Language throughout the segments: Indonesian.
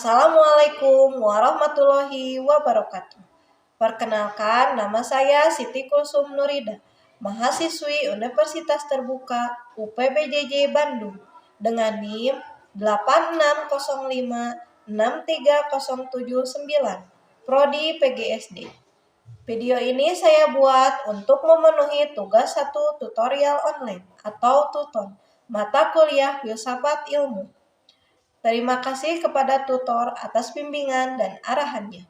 Assalamualaikum warahmatullahi wabarakatuh. Perkenalkan, nama saya Siti Kulsum Nurida, mahasiswi Universitas Terbuka UPBJJ Bandung dengan NIM 8605630779, Prodi PGSD. Video ini saya buat untuk memenuhi tugas 1 tutorial online atau tuton mata kuliah Filsafat Ilmu. Terima kasih kepada tutor atas bimbingan dan arahannya.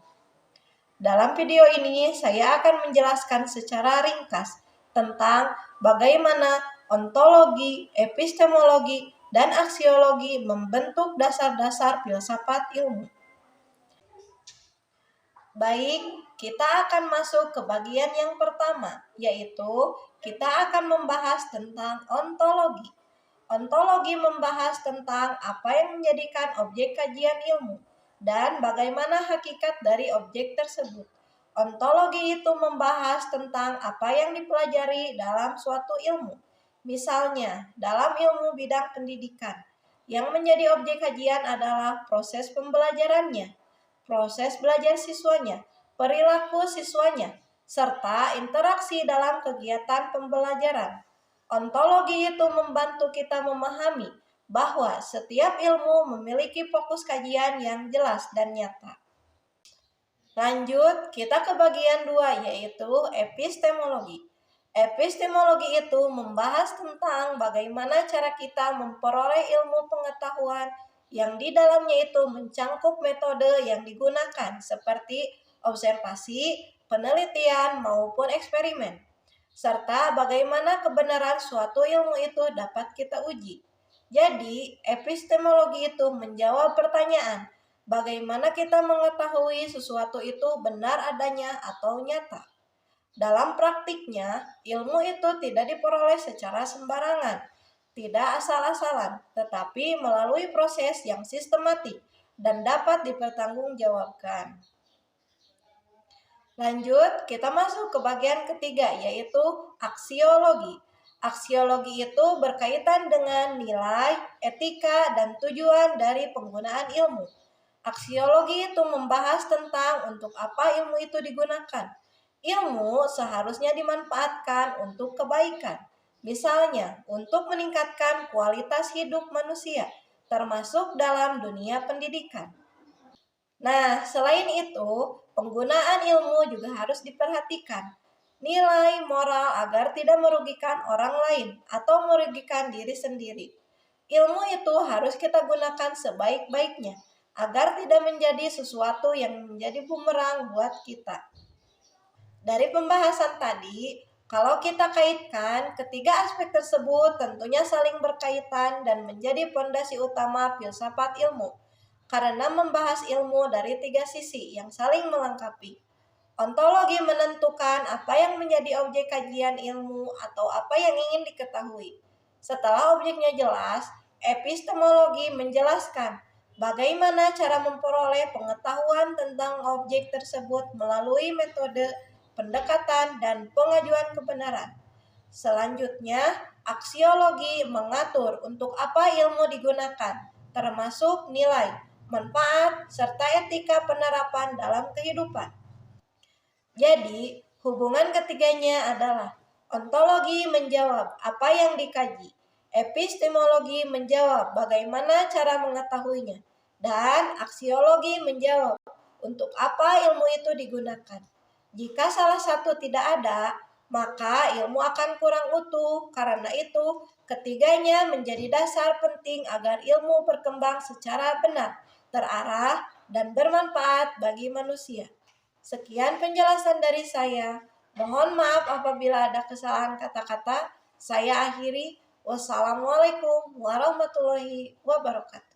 Dalam video ini, saya akan menjelaskan secara ringkas tentang bagaimana ontologi, epistemologi, dan aksiologi membentuk dasar-dasar filsafat ilmu. Baik, kita akan masuk ke bagian yang pertama, yaitu kita akan membahas tentang ontologi. Ontologi membahas tentang apa yang menjadikan objek kajian ilmu dan bagaimana hakikat dari objek tersebut. Ontologi itu membahas tentang apa yang dipelajari dalam suatu ilmu. Misalnya, dalam ilmu bidang pendidikan, yang menjadi objek kajian adalah proses pembelajarannya, proses belajar siswanya, perilaku siswanya, serta interaksi dalam kegiatan pembelajaran. Ontologi itu membantu kita memahami bahwa setiap ilmu memiliki fokus kajian yang jelas dan nyata. Lanjut, kita ke bagian 2, yaitu epistemologi. Epistemologi itu membahas tentang bagaimana cara kita memperoleh ilmu pengetahuan yang di dalamnya itu mencangkup metode yang digunakan seperti observasi, penelitian, maupun eksperimen, serta bagaimana kebenaran suatu ilmu itu dapat kita uji. Jadi, epistemologi itu menjawab pertanyaan, bagaimana kita mengetahui sesuatu itu benar adanya atau nyata. Dalam praktiknya, ilmu itu tidak diperoleh secara sembarangan, tidak asal-asalan, tetapi melalui proses yang sistematik dan dapat dipertanggungjawabkan. Lanjut, kita masuk ke bagian ketiga, yaitu aksiologi. Aksiologi itu berkaitan dengan nilai, etika, dan tujuan dari penggunaan ilmu. Aksiologi itu membahas tentang untuk apa ilmu itu digunakan. Ilmu seharusnya dimanfaatkan untuk kebaikan, misalnya untuk meningkatkan kualitas hidup manusia, termasuk dalam dunia pendidikan. Nah, selain itu, penggunaan ilmu juga harus diperhatikan. Nilai moral agar tidak merugikan orang lain atau merugikan diri sendiri. Ilmu itu harus kita gunakan sebaik-baiknya agar tidak menjadi sesuatu yang menjadi bumerang buat kita. Dari pembahasan tadi, kalau kita kaitkan, ketiga aspek tersebut tentunya saling berkaitan dan menjadi fondasi utama filsafat ilmu, karena membahas ilmu dari 3 sisi yang saling melengkapi. Ontologi menentukan apa yang menjadi objek kajian ilmu atau apa yang ingin diketahui. Setelah objeknya jelas, epistemologi menjelaskan bagaimana cara memperoleh pengetahuan tentang objek tersebut melalui metode, pendekatan, dan pengajuan kebenaran. Selanjutnya, aksiologi mengatur untuk apa ilmu digunakan, termasuk nilai, manfaat, serta etika penerapan dalam kehidupan. Jadi, hubungan ketiganya adalah ontologi menjawab apa yang dikaji, epistemologi menjawab bagaimana cara mengetahuinya, dan aksiologi menjawab untuk apa ilmu itu digunakan. Jika salah satu tidak ada, maka ilmu akan kurang utuh. Karena itu, ketiganya menjadi dasar penting agar ilmu berkembang secara benar, terarah, dan bermanfaat bagi manusia. Sekian penjelasan dari saya. Mohon maaf apabila ada kesalahan kata-kata. Saya akhiri. Wassalamualaikum warahmatullahi wabarakatuh.